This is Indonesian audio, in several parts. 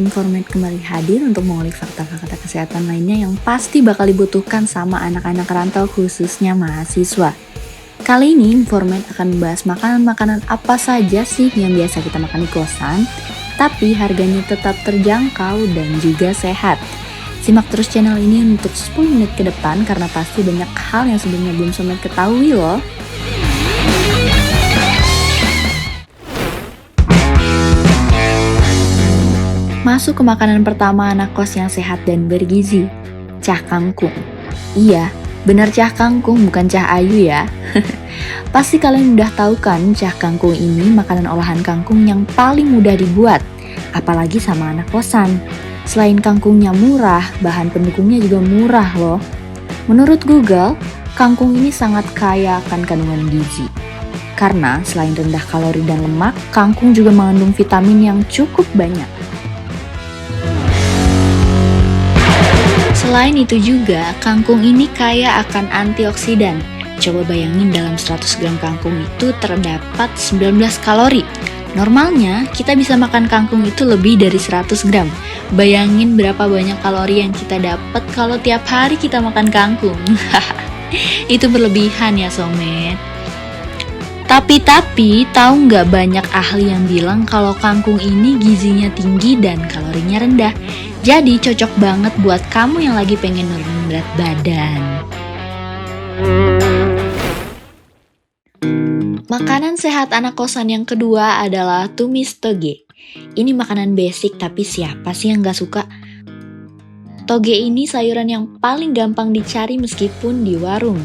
Informat kembali hadir untuk mengulik fakta-fakta kesehatan lainnya yang pasti bakal dibutuhkan sama anak-anak rantau khususnya mahasiswa. Kali ini Informat akan membahas makanan-makanan apa saja sih yang biasa kita makan di kosan, tapi harganya tetap terjangkau dan juga sehat. Simak terus channel ini untuk 10 menit ke depan karena pasti banyak hal yang sebelumnya belum Somet ketahui loh. Masuk ke makanan pertama anak kos yang sehat dan bergizi, cah kangkung. Iya, benar cah kangkung bukan cah ayu ya. Pasti kalian udah tahu kan cah kangkung ini makanan olahan kangkung yang paling mudah dibuat, apalagi sama anak kosan. Selain kangkungnya murah, bahan pendukungnya juga murah loh. Menurut Google, kangkung ini sangat kaya akan kandungan gizi. Karena selain rendah kalori dan lemak, kangkung juga mengandung vitamin yang cukup banyak. Selain itu juga, kangkung ini kaya akan antioksidan. Coba bayangin dalam 100 gram kangkung itu terdapat 19 kalori. Normalnya, kita bisa makan kangkung itu lebih dari 100 gram. Bayangin berapa banyak kalori yang kita dapat kalau tiap hari kita makan kangkung. Itu berlebihan ya Somet. Tapi tahu nggak banyak ahli yang bilang kalau kangkung ini gizinya tinggi dan kalorinya rendah. Jadi cocok banget buat kamu yang lagi pengen nurunin berat badan. Makanan sehat anak kosan yang kedua adalah tumis toge. Ini makanan basic tapi siapa sih yang gak suka? Toge ini sayuran yang paling gampang dicari meskipun di warung.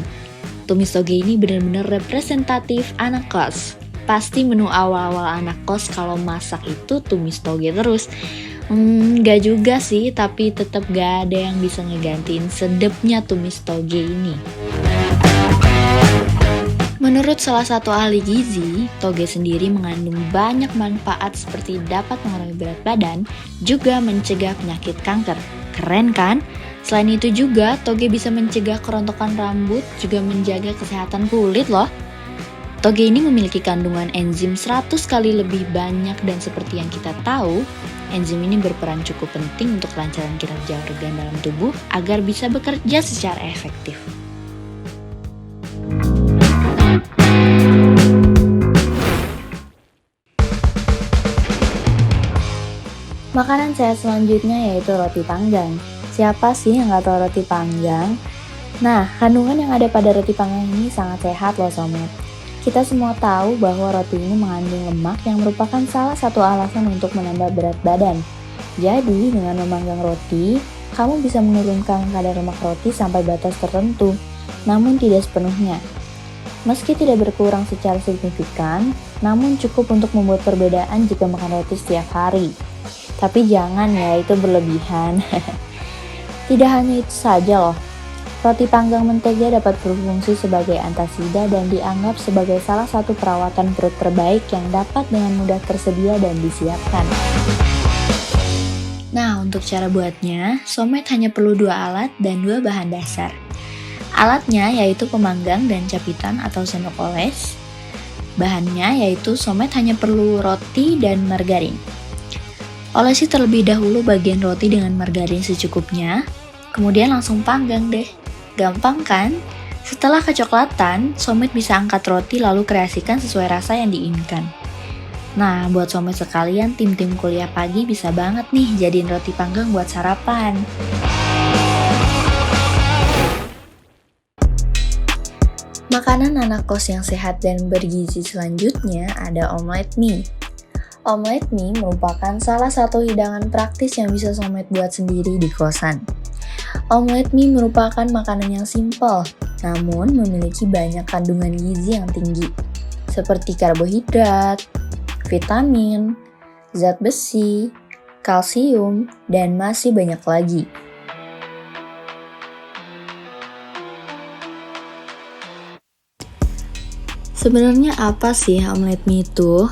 Tumis toge ini benar-benar representatif anak kos. Pasti menu awal-awal anak kos kalau masak itu tumis toge terus. Gak juga sih, tapi tetap gak ada yang bisa ngegantiin sedapnya tumis toge ini. Menurut salah satu ahli gizi, toge sendiri mengandung banyak manfaat seperti dapat mengurangi berat badan, juga mencegah penyakit kanker. Keren kan? Selain itu juga, toge bisa mencegah kerontokan rambut, juga menjaga kesehatan kulit loh. Toge ini memiliki kandungan enzim 100 kali lebih banyak dan seperti yang kita tahu, enzim ini berperan cukup penting untuk kelancaran kinerja organ dalam tubuh agar bisa bekerja secara efektif. Makanan sehat selanjutnya yaitu roti panggang. Siapa sih yang gak tahu roti panggang? Nah, kandungan yang ada pada roti panggang ini sangat sehat loh Somet. Kita semua tahu bahwa roti ini mengandung lemak yang merupakan salah satu alasan untuk menambah berat badan. Jadi, dengan memanggang roti, kamu bisa menurunkan kadar lemak roti sampai batas tertentu, namun tidak sepenuhnya. Meski tidak berkurang secara signifikan, namun cukup untuk membuat perbedaan jika makan roti setiap hari. Tapi jangan ya, itu berlebihan. Tidak hanya itu saja loh. Roti panggang mentega dapat berfungsi sebagai antasida dan dianggap sebagai salah satu perawatan perut terbaik yang dapat dengan mudah tersedia dan disiapkan. Nah, untuk cara buatnya, Somet hanya perlu 2 alat dan 2 bahan dasar. Alatnya yaitu pemanggang dan capitan atau sendok oles. Bahannya yaitu Somet hanya perlu roti dan margarin. Olesi terlebih dahulu bagian roti dengan margarin secukupnya, kemudian langsung panggang deh. Gampang kan? Setelah kecoklatan, Somet bisa angkat roti lalu kreasikan sesuai rasa yang diinginkan. Nah, buat Somet sekalian, tim-tim kuliah pagi bisa banget nih jadiin roti panggang buat sarapan. Makanan anak kos yang sehat dan bergizi selanjutnya ada omelet mie. Omelet mie merupakan salah satu hidangan praktis yang bisa Somet buat sendiri di kosan. Omelet mie merupakan makanan yang simpel, namun memiliki banyak kandungan gizi yang tinggi, seperti karbohidrat, vitamin, zat besi, kalsium, dan masih banyak lagi. Sebenarnya apa sih omelet mie itu?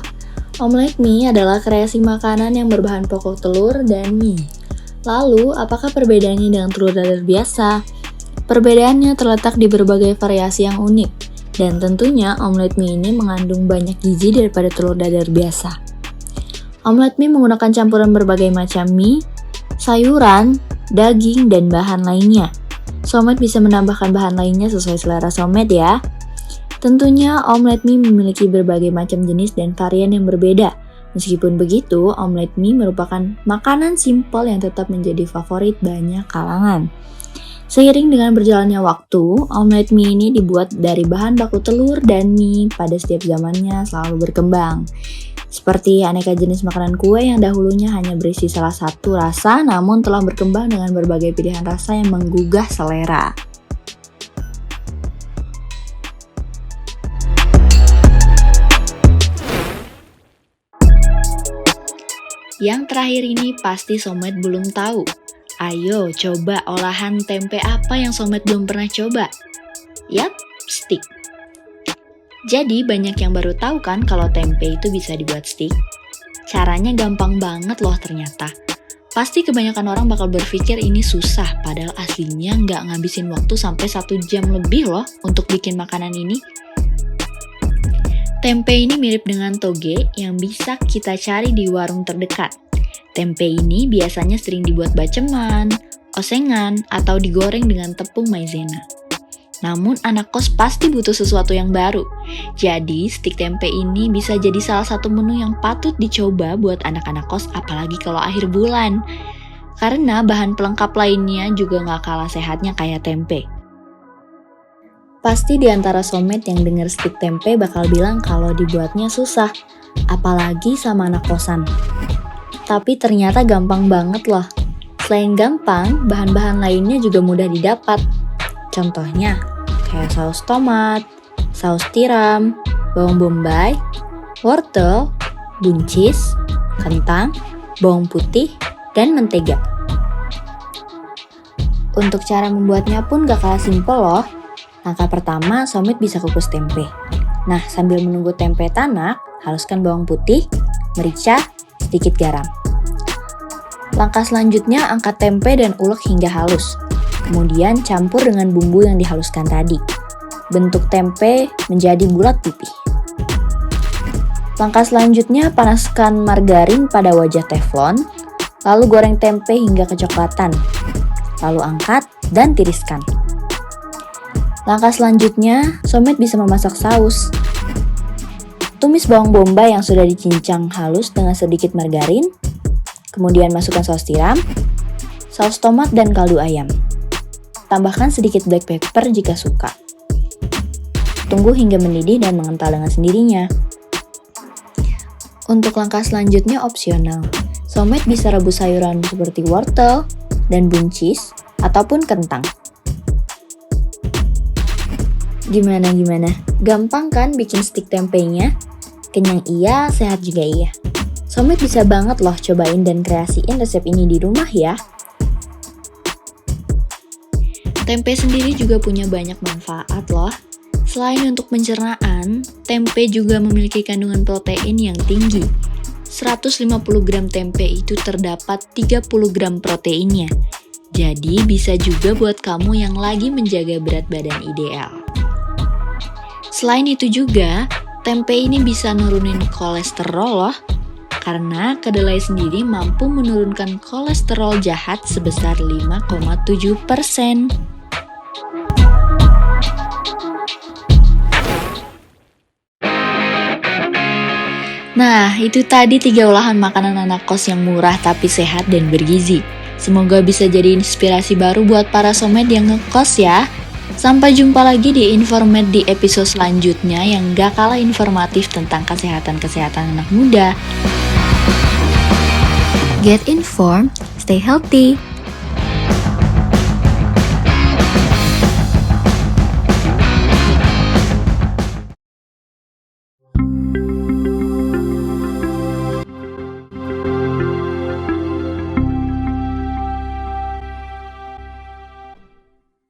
Omelet mie adalah kreasi makanan yang berbahan pokok telur dan mie. Lalu, apakah perbedaannya dengan telur dadar biasa? Perbedaannya terletak di berbagai variasi yang unik, dan tentunya omelet mie ini mengandung banyak gizi daripada telur dadar biasa. Omelet mie menggunakan campuran berbagai macam mie, sayuran, daging, dan bahan lainnya. Soulmate bisa menambahkan bahan lainnya sesuai selera soulmate ya. Tentunya omelet mie memiliki berbagai macam jenis dan varian yang berbeda. Meskipun begitu, omelet mie merupakan makanan simpel yang tetap menjadi favorit banyak kalangan. Seiring dengan berjalannya waktu, omelet mie ini dibuat dari bahan baku telur dan mie pada setiap zamannya selalu berkembang. Seperti aneka jenis makanan kue yang dahulunya hanya berisi salah satu rasa, namun telah berkembang dengan berbagai pilihan rasa yang menggugah selera. Yang terakhir ini pasti soulmate belum tahu. Ayo coba olahan tempe apa yang soulmate belum pernah coba? Yap, stik. Jadi banyak yang baru tahu kan kalau tempe itu bisa dibuat stik? Caranya gampang banget loh ternyata. Pasti kebanyakan orang bakal berpikir ini susah, padahal aslinya nggak ngabisin waktu sampai 1 jam lebih loh untuk bikin makanan ini. Tempe ini mirip dengan toge yang bisa kita cari di warung terdekat. Tempe ini biasanya sering dibuat baceman, osengan, atau digoreng dengan tepung maizena. Namun anak kos pasti butuh sesuatu yang baru. Jadi stik tempe ini bisa jadi salah satu menu yang patut dicoba buat anak-anak kos apalagi kalau akhir bulan. Karena bahan pelengkap lainnya juga nggak kalah sehatnya kayak tempe. Pasti di antara soulmate yang denger stik tempe bakal bilang kalau dibuatnya susah, apalagi sama anak kosan. Tapi ternyata gampang banget loh. Selain gampang, bahan-bahan lainnya juga mudah didapat. Contohnya, kayak saus tomat, saus tiram, bawang bombay, wortel, buncis, kentang, bawang putih, dan mentega. Untuk cara membuatnya pun gak kalah simpel loh. Langkah pertama, soulmate bisa kukus tempe. Nah, sambil menunggu tempe tanak, haluskan bawang putih, merica, sedikit garam. Langkah selanjutnya, angkat tempe dan ulek hingga halus. Kemudian campur dengan bumbu yang dihaluskan tadi. Bentuk tempe menjadi bulat pipih. Langkah selanjutnya, panaskan margarin pada wajah teflon, lalu goreng tempe hingga kecoklatan. Lalu angkat dan tiriskan. Langkah selanjutnya, soulmate bisa memasak saus. Tumis bawang bombay yang sudah dicincang halus dengan sedikit margarin, kemudian masukkan saus tiram, saus tomat dan kaldu ayam. Tambahkan sedikit black pepper jika suka. Tunggu hingga mendidih dan mengental dengan sendirinya. Untuk langkah selanjutnya opsional. Soulmate bisa rebus sayuran seperti wortel dan buncis ataupun kentang. Gimana? Gampang kan bikin stik tempenya? Kenyang iya, sehat juga iya. Soulmate bisa banget loh cobain dan kreasiin resep ini di rumah ya. Tempe sendiri juga punya banyak manfaat loh. Selain untuk pencernaan, tempe juga memiliki kandungan protein yang tinggi. 150 gram tempe itu terdapat 30 gram proteinnya. Jadi bisa juga buat kamu yang lagi menjaga berat badan ideal. Selain itu juga, tempe ini bisa nurunin kolesterol loh. Karena kedelai sendiri mampu menurunkan kolesterol jahat sebesar 5,7%. Nah, itu tadi 3 olahan makanan anak kos yang murah tapi sehat dan bergizi. Semoga bisa jadi inspirasi baru buat para soulmate yang ngekos ya. Sampai jumpa lagi di Informed di episode selanjutnya yang gak kalah informatif tentang kesehatan-kesehatan anak muda. Get informed, stay healthy.